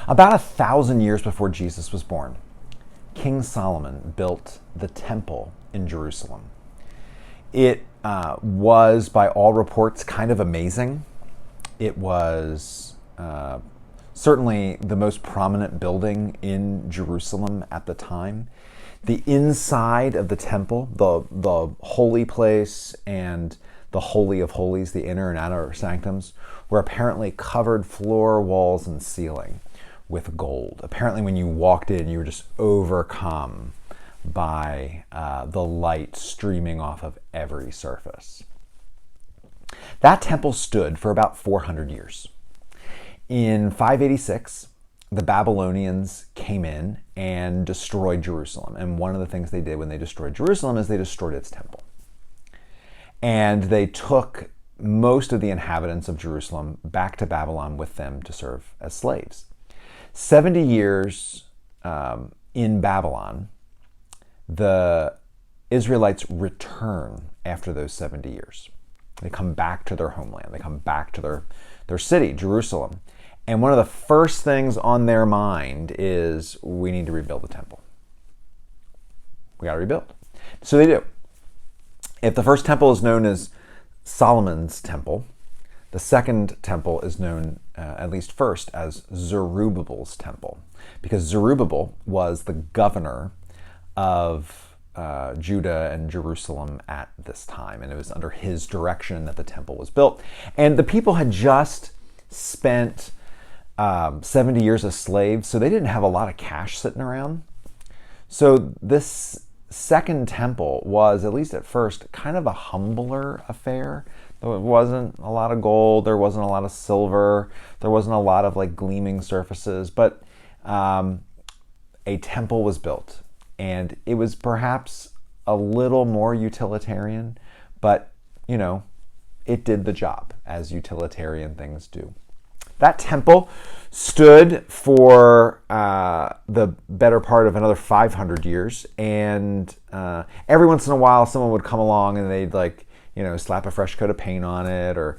About 1,000 years before Jesus was born, King Solomon built the temple in Jerusalem. It was, by all reports, kind of amazing. It was certainly the most prominent building in Jerusalem at the time. The inside of the temple, the holy place and the Holy of Holies, the inner and outer sanctums, were apparently covered floor, walls, and ceiling with gold. Apparently when you walked in, you were just overcome by the light streaming off of every surface. That temple stood for about 400 years. In 586, the Babylonians came in and destroyed Jerusalem. And one of the things they did when they destroyed Jerusalem is they destroyed its temple. And they took most of the inhabitants of Jerusalem back to Babylon with them to serve as slaves. 70 years in Babylon, the Israelites return after those 70 years. They come back to their homeland. They come back to their city, Jerusalem. And one of the first things on their mind is, we need to rebuild the temple. We got to rebuild. So they do. If the first temple is known as Solomon's temple, the second temple is known, at least first, as Zerubbabel's temple, because Zerubbabel was the governor of Judah and Jerusalem at this time, and it was under his direction that the temple was built. And the people had just spent 70 years as slaves, so they didn't have a lot of cash sitting around. So this second temple was, at least at first, kind of a humbler affair. There wasn't a lot of gold, there wasn't a lot of silver, there wasn't a lot of like gleaming surfaces, but a temple was built, and it was perhaps a little more utilitarian, but it did the job, as utilitarian things do. That temple stood for the better part of another 500 years, and every once in a while someone would come along and they'd slap a fresh coat of paint on it, or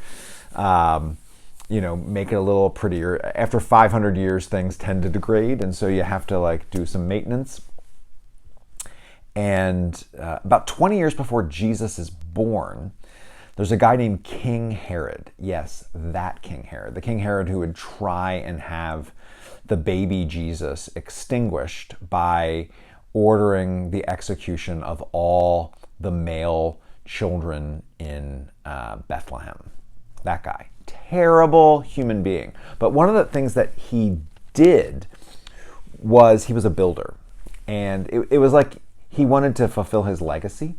make it a little prettier. After 500 years, things tend to degrade, and so you have to do some maintenance. And about 20 years before Jesus is born, there's a guy named King Herod. Yes, that King Herod. The King Herod who would try and have the baby Jesus extinguished by ordering the execution of all the male children in Bethlehem. That guy. Terrible human being. But one of the things that he did was he was a builder. And it was like he wanted to fulfill his legacy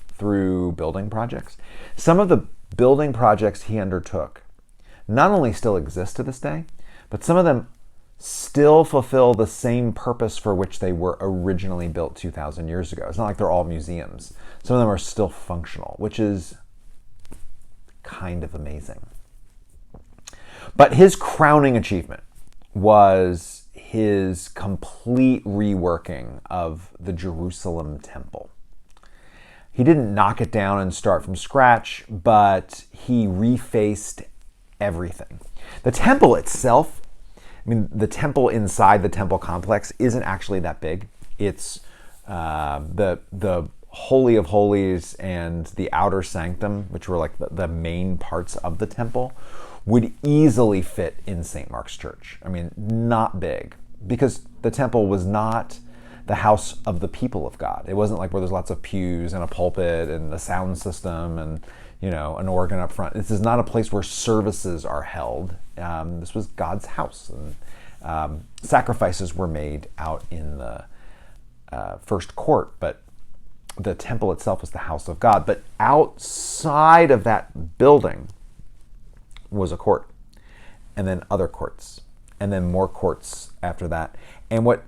through building projects. Some of the building projects he undertook not only still exist to this day, but some of them still fulfill the same purpose for which they were originally built 2,000 years ago. It's not like they're all museums. Some of them are still functional, which is kind of amazing. But his crowning achievement was his complete reworking of the Jerusalem temple. He didn't knock it down and start from scratch, but he refaced everything. The temple itself, the temple inside the temple complex isn't actually that big. It's the Holy of Holies and the outer sanctum, which were like the main parts of the temple, would easily fit in St. Mark's Church. Not big, because the temple was not the house of the people of God. It wasn't like where there's lots of pews and a pulpit and a sound system and an organ up front. This is not a place where services are held. This was God's house, and sacrifices were made out in the first court, but the temple itself was the house of God. But outside of that building was a court, and then other courts, and then more courts after that. And what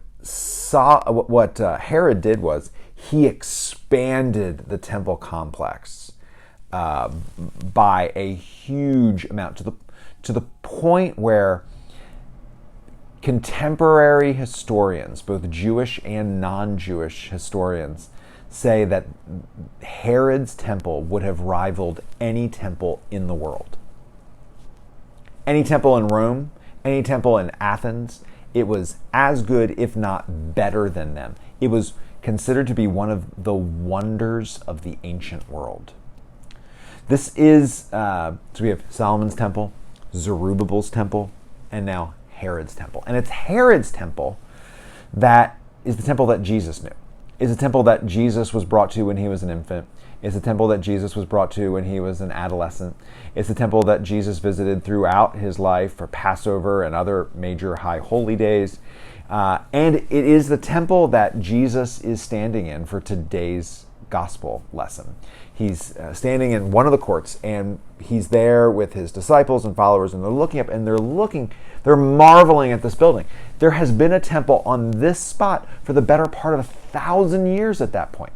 Herod did was he expanded the temple complex by a huge amount, to the point where contemporary historians, both Jewish and non-Jewish historians, say that Herod's temple would have rivaled any temple in the world. Any temple in Rome, any temple in Athens, It was as good, if not better than them. It was considered to be one of the wonders of the ancient world. This is, so we have Solomon's temple, Zerubbabel's temple, and now Herod's temple. And it's Herod's temple that is the temple that Jesus knew. It's a temple that Jesus was brought to when he was an infant. It's a temple that Jesus was brought to when he was an adolescent. It's a temple that Jesus visited throughout his life for Passover and other major high holy days. And it is the temple that Jesus is standing in for today's gospel lesson. He's standing in one of the courts, and he's there with his disciples and followers, and they're looking up and they're marveling at this building. There has been a temple on this spot for the better part of 1,000 years at that point.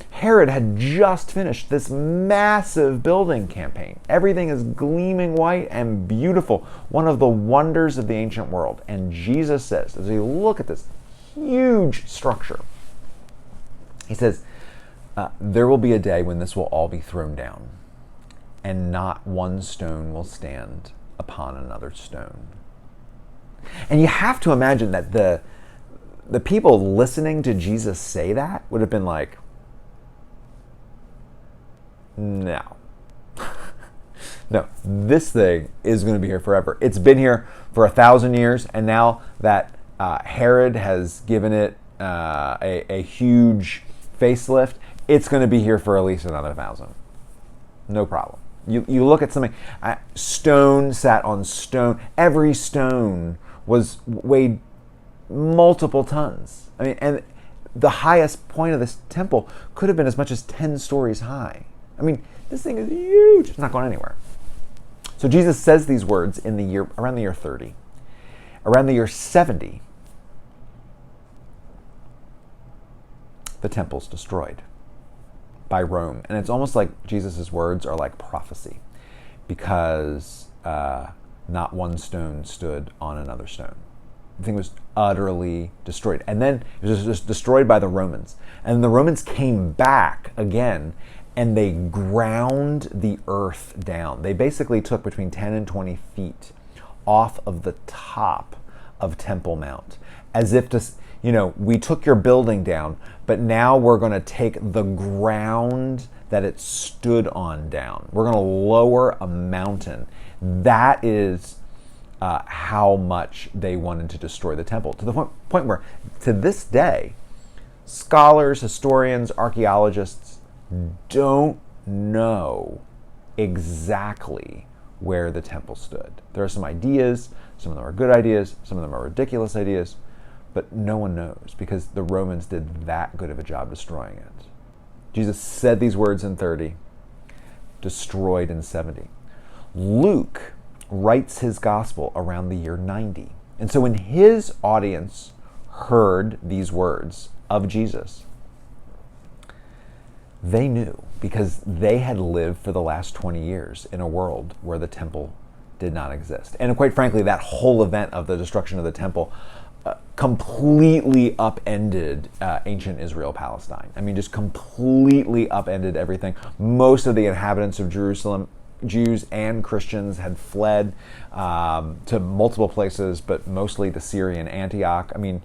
Herod had just finished this massive building campaign. Everything is gleaming white and beautiful, one of the wonders of the ancient world. And Jesus says, as we look at this huge structure, he says, there will be a day when this will all be thrown down, and not one stone will stand upon another stone. And you have to imagine that the people listening to Jesus say that would have been like, no. No, this thing is going to be here forever. It's been here for 1,000 years, and now that Herod has given it a huge facelift, it's going to be here for at least another 1,000. No problem. You look at something, stone sat on stone. Every stone weighed multiple tons. I mean, and the highest point of this temple could have been as much as 10 stories high. I mean, this thing is huge. It's not going anywhere. So Jesus says these words around the year 30. Around the year 70, the temple's destroyed by Rome. And it's almost like Jesus' words are like prophecy, because not one stone stood on another stone. The thing was utterly destroyed. And then it was just destroyed by the Romans. And the Romans came back again, and they ground the earth down. They basically took between 10 and 20 feet off of the top of Temple Mount, as if to, we took your building down, but now we're going to take the ground that it stood on down. We're going to lower a mountain. That is how much they wanted to destroy the temple, to the point where, to this day, scholars, historians, archaeologists don't know exactly where the temple stood. There are some ideas, some of them are good ideas, some of them are ridiculous ideas, but no one knows, because the Romans did that good of a job destroying it. Jesus said these words in 30, destroyed in 70. Luke writes his gospel around the year 90. And so when his audience heard these words of Jesus, they knew, because they had lived for the last 20 years in a world where the temple did not exist. And quite frankly, that whole event of the destruction of the temple completely upended ancient Israel-Palestine. I mean, just completely upended everything. Most of the inhabitants of Jerusalem, Jews and Christians, had fled to multiple places, but mostly to Syria and Antioch. I mean,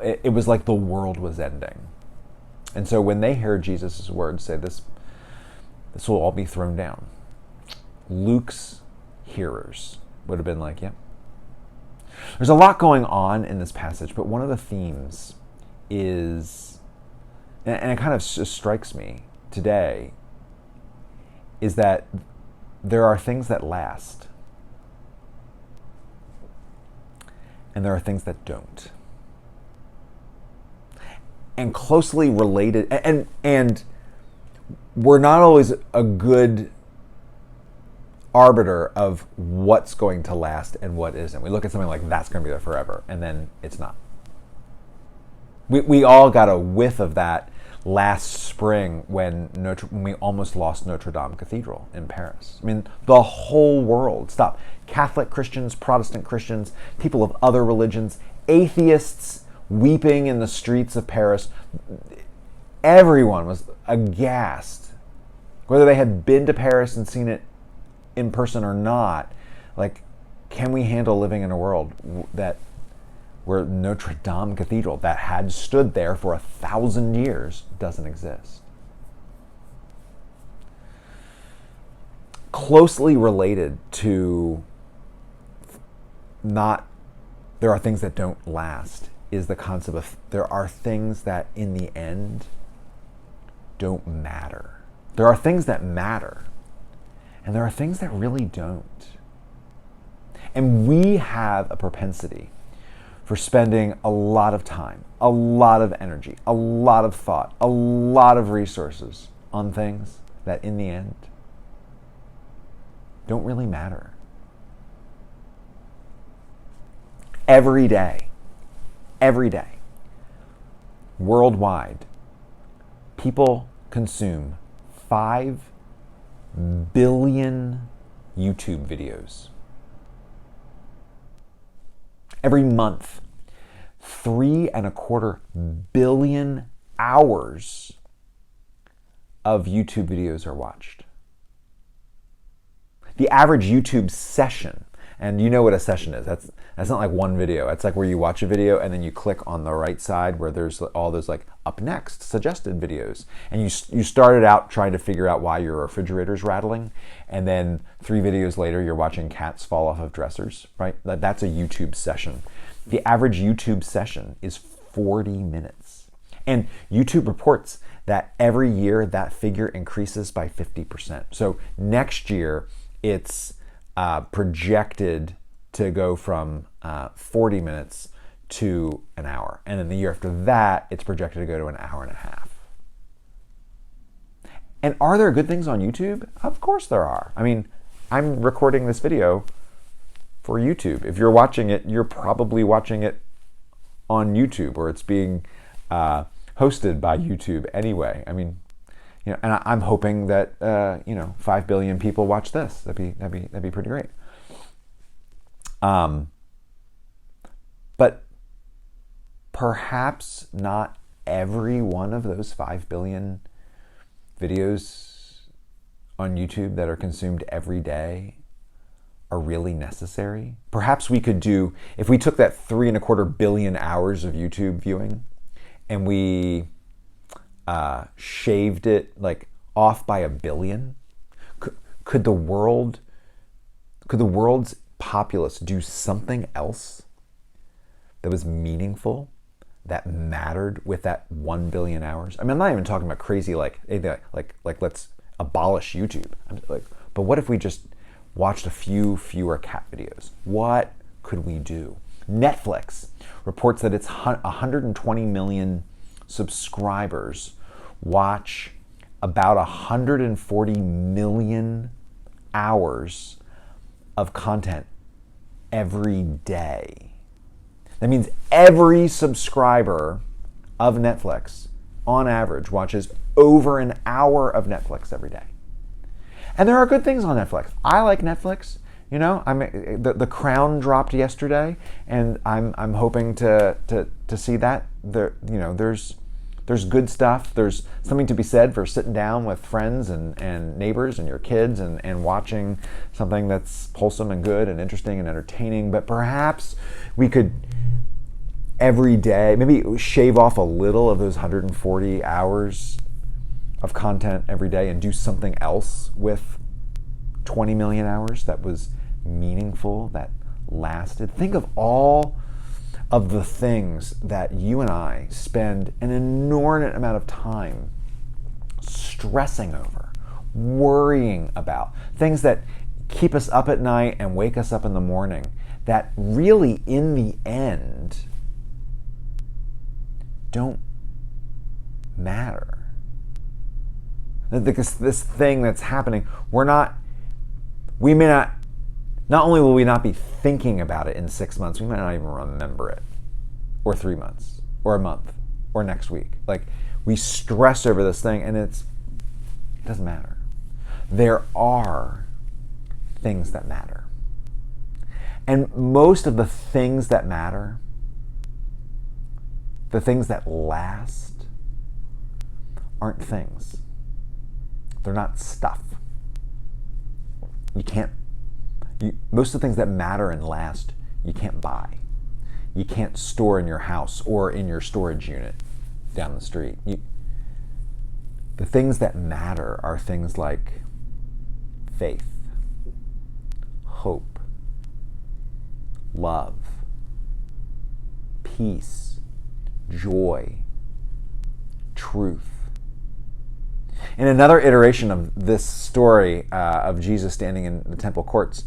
it was like the world was ending. And so when they heard Jesus' words say, this will all be thrown down, Luke's hearers would have been like, yeah. There's a lot going on in this passage, but one of the themes is, and it kind of just strikes me today, is that there are things that last, and there are things that don't. And closely related, and we're not always a good arbiter of what's going to last and what isn't. We look at something like, that's going to be there forever, and then it's not. We all got a whiff of that last spring when we almost lost Notre Dame Cathedral in Paris. I mean, the whole world stopped. Catholic Christians, Protestant Christians, people of other religions, atheists, weeping in the streets of Paris. Everyone was aghast, whether they had been to Paris and seen it in person or not. Like, can we handle living in a world that where Notre Dame Cathedral, that had stood there for 1,000 years, doesn't exist. Closely related to there are things that don't last is the concept of there are things that in the end don't matter. There are things that matter, and there are things that really don't. And we have a propensity for spending a lot of time, a lot of energy, a lot of thought, a lot of resources on things that in the end don't really matter. Every day, worldwide, people consume 5 billion YouTube videos. Every month, 3.25 billion hours of YouTube videos are watched. The average YouTube session, and you know what a session is. That's not like one video. It's like where you watch a video and then you click on the right side where there's all those like up next suggested videos. And you started out trying to figure out why your refrigerator's rattling, and then 3 videos later you're watching cats fall off of dressers, right? That's a YouTube session. The average YouTube session is 40 minutes. And YouTube reports that every year that figure increases by 50%. So next year it's projected to go from 40 minutes to an hour. And then the year after that, it's projected to go to an hour and a half. And are there good things on YouTube? Of course there are. I mean, I'm recording this video for YouTube. If you're watching it, you're probably watching it on YouTube, or it's being hosted by YouTube anyway. I mean, and I'm hoping that 5 billion people watch this. That'd be pretty great. But perhaps not every one of those 5 billion videos on YouTube that are consumed every day are really necessary. Perhaps we could do, if we took that 3.25 billion hours of YouTube viewing and we shaved it like off by 1 billion, could the world's populace do something else that was meaningful, that mattered with that 1 billion hours? I mean, I'm not even talking about crazy like let's abolish YouTube. But what if we just watched a few fewer cat videos? What could we do? Netflix reports that its 120 million subscribers watch about 140 million hours of content every day. That means every subscriber of Netflix, on average, watches over an hour of Netflix every day. And there are good things on Netflix. I like Netflix. The Crown dropped yesterday, and I'm hoping to see that. There's good stuff. There's something to be said for sitting down with friends and neighbors and your kids and watching something that's wholesome and good and interesting and entertaining. But perhaps we could every day maybe shave off a little of those 140 hours of content every day and do something else with 20 million hours that was meaningful, that lasted. Think of all of the things that you and I spend an inordinate amount of time stressing over, worrying about, things that keep us up at night and wake us up in the morning, that really in the end don't matter. This thing that's happening, not only will we not be thinking about it in 6 months, we might not even remember it, or 3 months, or a month, or next week. Like, we stress over this thing and it doesn't matter. There are things that matter. And most of the things that matter, the things that last, aren't things. They're not stuff. Most of the things that matter and last, you can't buy. you can't store in your house or in your storage unit down the street. The things that matter are things like faith, hope, love, peace, joy, truth. In another iteration of this story of Jesus standing in the temple courts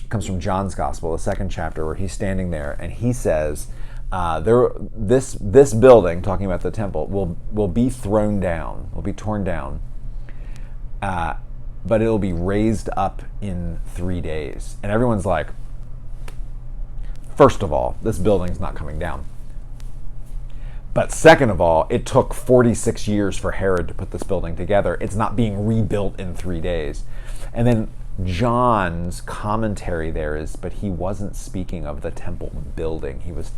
comes from John's Gospel, the 2nd chapter, where he's standing there and he says, this building, talking about the temple, will be thrown down, will be torn down, but it'll be raised up in 3 days. And everyone's like, first of all, this building's not coming down. But second of all, it took 46 years for Herod to put this building together. It's not being rebuilt in 3 days. And then John's commentary there is, but he wasn't speaking of the temple building. He was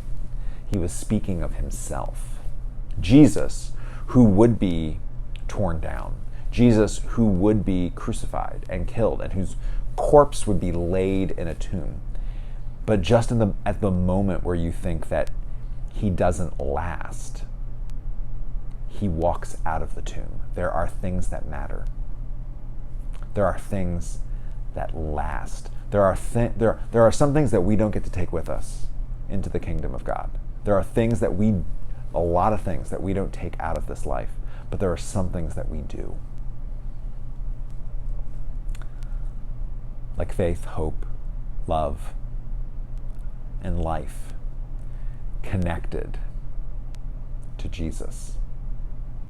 speaking of himself. Jesus, who would be torn down. Jesus, who would be crucified and killed, and whose corpse would be laid in a tomb. But just at the moment where you think that he doesn't last, he walks out of the tomb. There are things that matter. There are things that last. There are some things that we don't get to take with us into the kingdom of God. There are things that a lot of things that we don't take out of this life, but there are some things that we do. Like faith, hope, love, and life connected to Jesus.